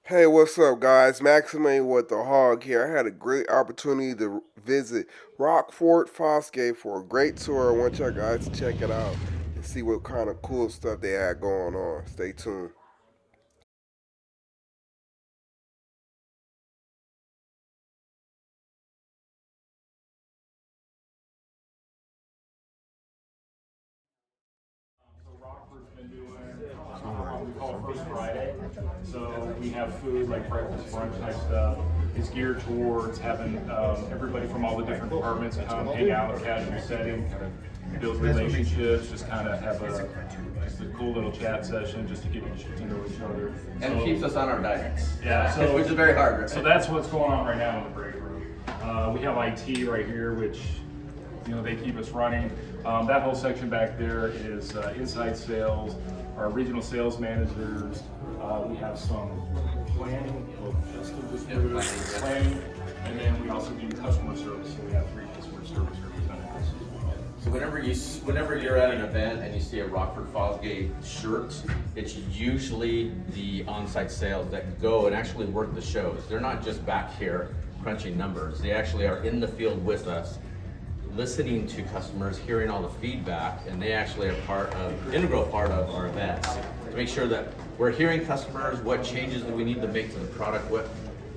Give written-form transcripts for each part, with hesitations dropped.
Hey, what's up, guys? Maximane with the Hog here. I had a great opportunity to visit Rockford Forestgate for a great tour. I want y'all guys to check it out and see what kind of cool stuff they had going on. Stay tuned. So Rockford's been doing what we call First Friday. So we have food like breakfast, brunch type stuff. It's geared towards having everybody from all the different departments come hang out in a casual setting, kind of build relationships, just kind of have just a cool little chat session just to get to know each other. And it keeps us on our diets. Yeah, so which is very hard, right? So that's what's going on right now in the break room. We have IT right here, which they keep us running. That whole section back there is inside sales, our regional sales managers. We have some planning, just of this planning, and then we also do customer service. So we have 3 customer service representatives. So whenever you're at an event and you see a Rockford Fosgate shirt, it's usually the on-site sales that go and actually work the shows. They're not just back here crunching numbers. They actually are in the field with us, listening to customers, hearing all the feedback, and they actually are integral part of our events to make sure that we're hearing customers, what changes do we need to make to the product, what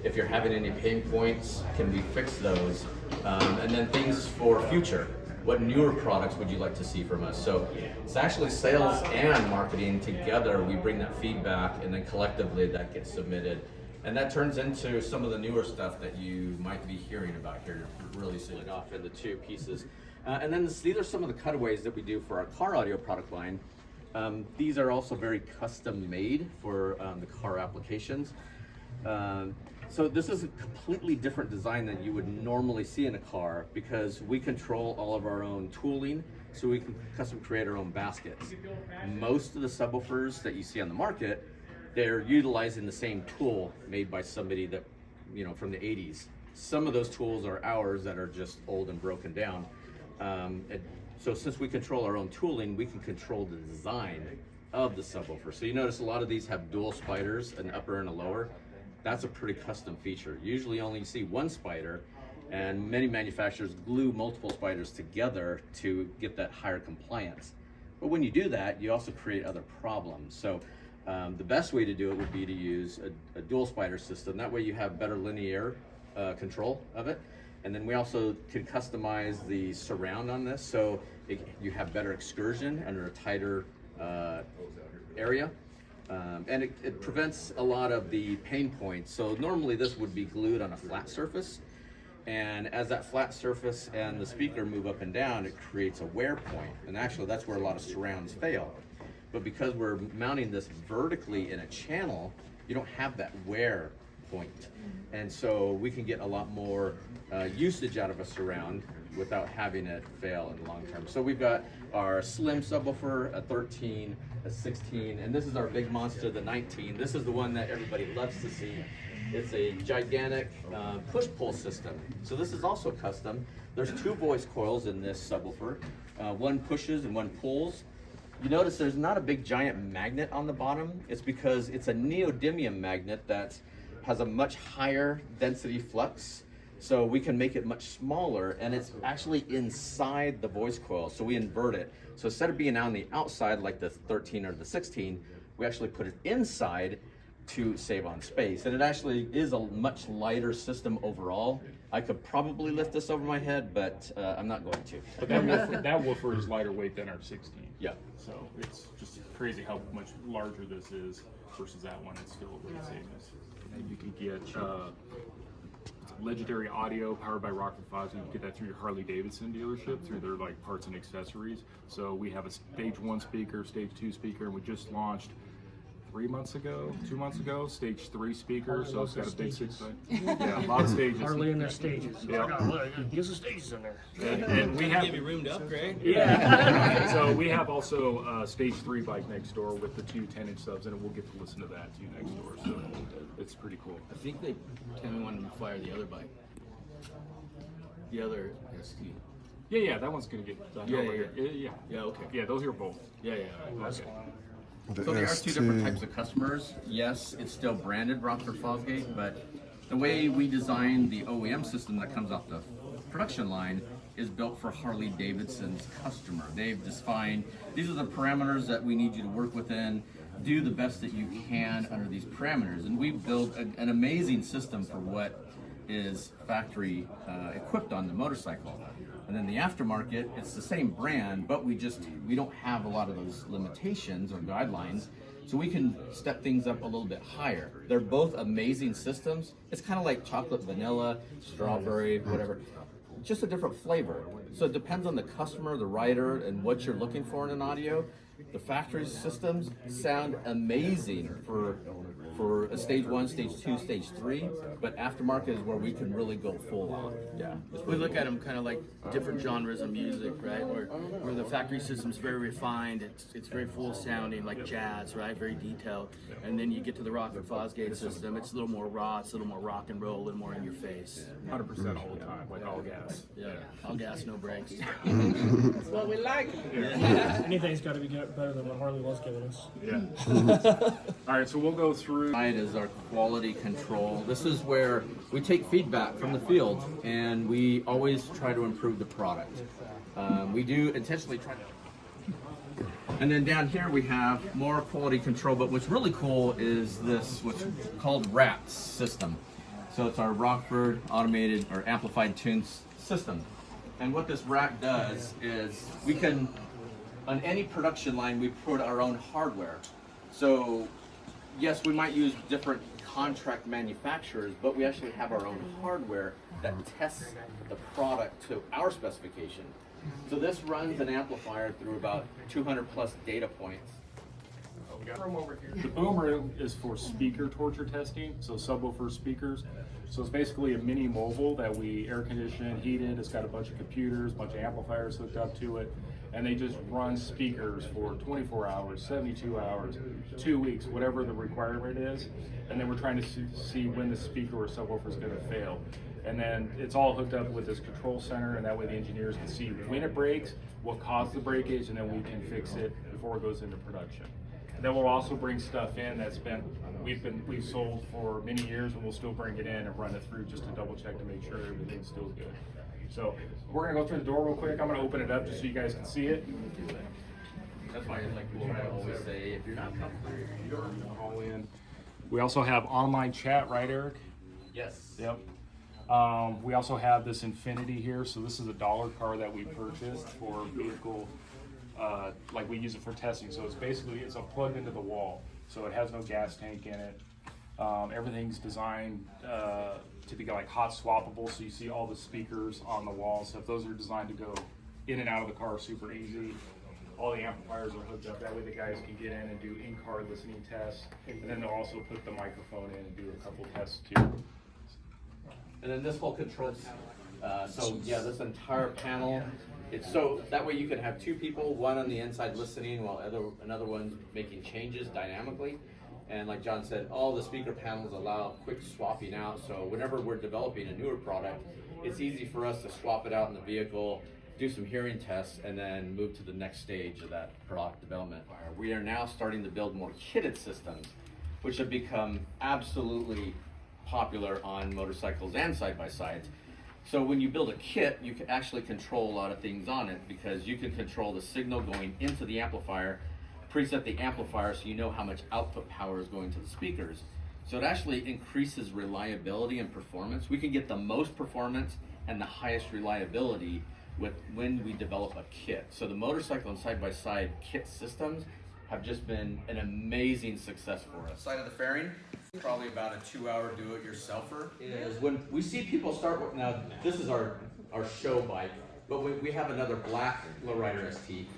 if you're having any pain points, can we fix those, and then things for future. What newer products would you like to see from us? So it's actually sales and marketing together. We bring that feedback, and then collectively that gets submitted. And that turns into some of the newer stuff that you might be hearing about here, really sealing off into 2 pieces. And then these are some of the cutaways that we do for our car audio product line. These are also very custom made for the car applications. So this is a completely different design than you would normally see in a car because we control all of our own tooling, so we can custom create our own baskets. Most of the subwoofers that you see on the market, they're utilizing the same tool made by somebody that, from the 80s. Some of those tools are ours that are just old and broken down. So since we control our own tooling, we can control the design of the subwoofer. So you notice a lot of these have dual spiders, an upper and a lower. That's a pretty custom feature. Usually only you see one spider, and many manufacturers glue multiple spiders together to get that higher compliance. But when you do that, you also create other problems. So the best way to do it would be to use a dual spider system. That way you have better linear control of it. And then we also can customize the surround on this, so you have better excursion under a tighter area. And it prevents a lot of the pain points. So normally this would be glued on a flat surface. And as that flat surface and the speaker move up and down, it creates a wear point. And actually that's where a lot of surrounds fail. But because we're mounting this vertically in a channel, you don't have that wear point. And so we can get a lot more usage out of a surround without having it fail in the long term. So we've got our slim subwoofer, a 13, a 16, and this is our big monster, the 19. This is the one that everybody loves to see. It's a gigantic push-pull system. So this is also custom. There's 2 voice coils in this subwoofer. One pushes and one pulls. You notice there's not a big giant magnet on the bottom. It's because it's a neodymium magnet that has a much higher density flux. So we can make it much smaller, and it's actually inside the voice coil. So we invert it. So instead of being on the outside like the 13 or the 16, we actually put it inside to save on space. And it actually is a much lighter system overall. I could probably lift this over my head, but I'm not going to. But that woofer is lighter weight than our 16. Yeah. So it's just crazy how much larger this is versus that one. It's still really the same. And you can get legendary audio powered by Rockford Forestgate. You can get that through your Harley Davidson dealership, through their parts and accessories. So we have a stage 1 speaker, stage 2 speaker, and we just launched 2 months ago, stage 3 speaker. So it's got a big 6. Yeah, a lot of stages. Hardly in their stages. Yeah. Get some stages in there. And we have Get me roomed up, Greg. Yeah. So we have also stage 3 bike next door with the 2 10-inch subs, and we'll get to listen to that too next door. So it's pretty cool. I think they wanted to fire the other bike. The other ST. Yeah, that one's gonna get done over here. Yeah. Yeah, okay. Yeah, those are both. Yeah. Okay. The So there are two different ST. types of customers. Yes, it's still branded Rockford Forestgate, but the way we design the OEM system that comes off the production line is built for Harley Davidson's customer. They've defined, these are the parameters that we need you to work within, do the best that you can under these parameters. And we built an amazing system for what is factory equipped on the motorcycle. And then the aftermarket, it's the same brand, but we don't have a lot of those limitations or guidelines, so we can step things up a little bit higher. They're both amazing systems. It's kind of like chocolate, vanilla, strawberry, whatever, just a different flavor. So it depends on the customer, the rider, and what you're looking for in an audio. The factory systems sound amazing for a stage 1, stage 2, stage 3, but aftermarket is where we can really go full on. Yeah. We look at them kind of like different genres of music, right? Where the factory system's very refined, it's very full sounding, like jazz, right? Very detailed. And then you get to the Rockford Forestgate system, it's a little more raw, it's a little more rock and roll, a little more in your face. 100% all the time, like all gas. Yeah, all gas, no brakes. That's what we like. Anything's got to be better than what Harley was giving us. Yeah. All right, so we'll go through. Is our quality control. This is where we take feedback from the field and we always try to improve the product. We do intentionally try to. And then down here we have more quality control, but what's really cool is this, what's called RATS system. So it's our Rockford Automated or Amplified Tunes system. And what this rack does is we can, on any production line, we put our own hardware. So yes, we might use different contract manufacturers, but we actually have our own hardware that tests the product to our specification. So this runs an amplifier through about 200 plus data points. The boomer is for speaker torture testing, so subwoofer speakers. So it's basically a mini mobile that we air condition, heated. It's got a bunch of computers, a bunch of amplifiers hooked up to it, and they just run speakers for 24 hours, 72 hours, 2 weeks, whatever the requirement is. And then we're trying to see when the speaker or subwoofer is going to fail. And then it's all hooked up with this control center, and that way the engineers can see when it breaks, what caused the breakage, and then we can fix it before it goes into production. And then we'll also bring stuff in that's we've sold for many years, and we'll still bring it in and run it through just to double check to make sure everything's still good. So we're gonna go through the door real quick. I'm gonna open it up just so you guys can see it. That's why I always say, if you're not comfortable, you don't All in. We also have online chat, right, Eric? Yes. Yep. We also have this Infinity here. So this is a dollar car that we purchased for vehicle, like we use it for testing. So it's basically, plugged into the wall. So it has no gas tank in it. Everything's designed to be like hot swappable. So you see all the speakers on the wall. So if those are designed to go in and out of the car super easy. All the amplifiers are hooked up. That way the guys can get in and do in-car listening tests. And then they'll also put the microphone in and do a couple tests too. And then this whole control panel. So yeah, this entire panel, it's so that way you can have two people, one on the inside listening while another one making changes dynamically. And like John said, all the speaker panels allow quick swapping out. So whenever we're developing a newer product, it's easy for us to swap it out in the vehicle, do some hearing tests, and then move to the next stage of that product development. We are now starting to build more kitted systems, which have become absolutely popular on motorcycles and side-by-sides. So when you build a kit, you can actually control a lot of things on it because you can control the signal going into the amplifier, preset the amplifier so you know how much output power is going to the speakers. So it actually increases reliability and performance. We can get the most performance and the highest reliability when we develop a kit. So the motorcycle and side-by-side kit systems have just been an amazing success for us. Side of the fairing, probably about a 2-hour do-it-yourselfer, is when we see people start with, now this is our show bike, but we have another black Lowrider ST.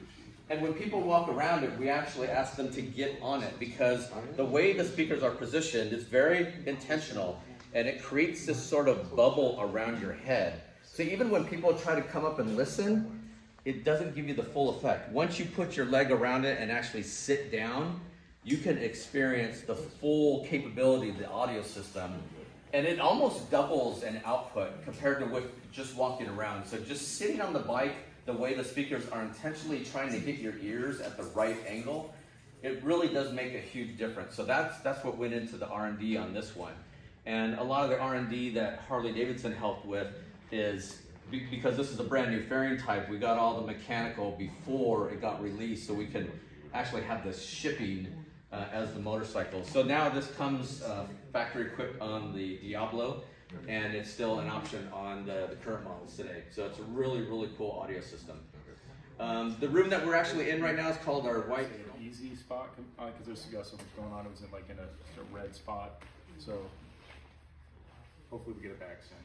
And when people walk around it, we actually ask them to get on it because the way the speakers are positioned is very intentional and it creates this sort of bubble around your head. So even when people try to come up and listen, it doesn't give you the full effect. Once you put your leg around it and actually sit down, you can experience the full capability of the audio system. And it almost doubles in output compared to with just walking around. So just sitting on the bike, the way the speakers are intentionally trying to hit your ears at the right angle, it really does make a huge difference. So that's what went into the R&D on this one. And a lot of the R&D that Harley Davidson helped with is because this is a brand new fairing type, we got all the mechanical before it got released, so we can actually have this shipping as the motorcycle. So now this comes factory equipped on the Diablo, and it's still an option on the current models today. So it's a really, really cool audio system. The room that we're actually in right now is called our white. Easy spot, because there's so much going on. It was in like in a red spot. So hopefully we get it back soon.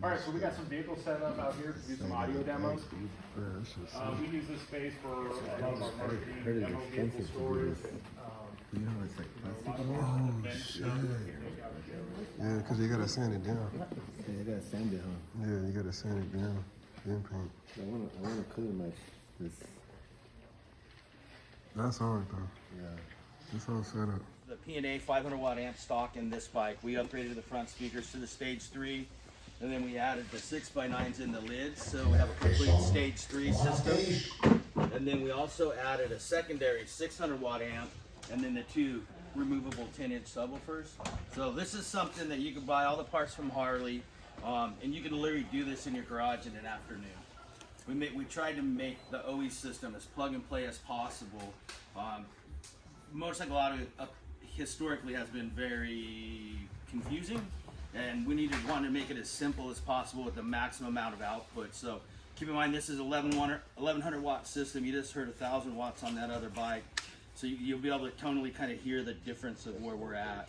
All right, so we got some vehicles set up out here to do some audio demos. We use this space for a lot of our marketing, demo vehicle stores. You know, it's like plastic. Oh, shit. Yeah, because you gotta sand it down. Yeah, you gotta sand it, huh? Yeah, you gotta sand it down. Then paint. I wanna clear my this. That's hard though. Yeah. It's all set up. The P&A 500 watt amp stock in this bike. We upgraded the front speakers to the stage 3, and then we added the 6x9s in the lids, so we have a complete stage 3 system. And then we also added a secondary 600 watt amp, and then the 2 removable 10-inch subwoofers. So this is something that you can buy all the parts from Harley, and you can literally do this in your garage in an afternoon. We tried to make the OE system as plug and play as possible. Motorcycle audio historically has been very confusing, and we wanted to make it as simple as possible with the maximum amount of output. So keep in mind, this is 1100 watt system. You just heard 1,000 watts on that other bike, so you'll be able to tonally kind of hear the difference of where we're at.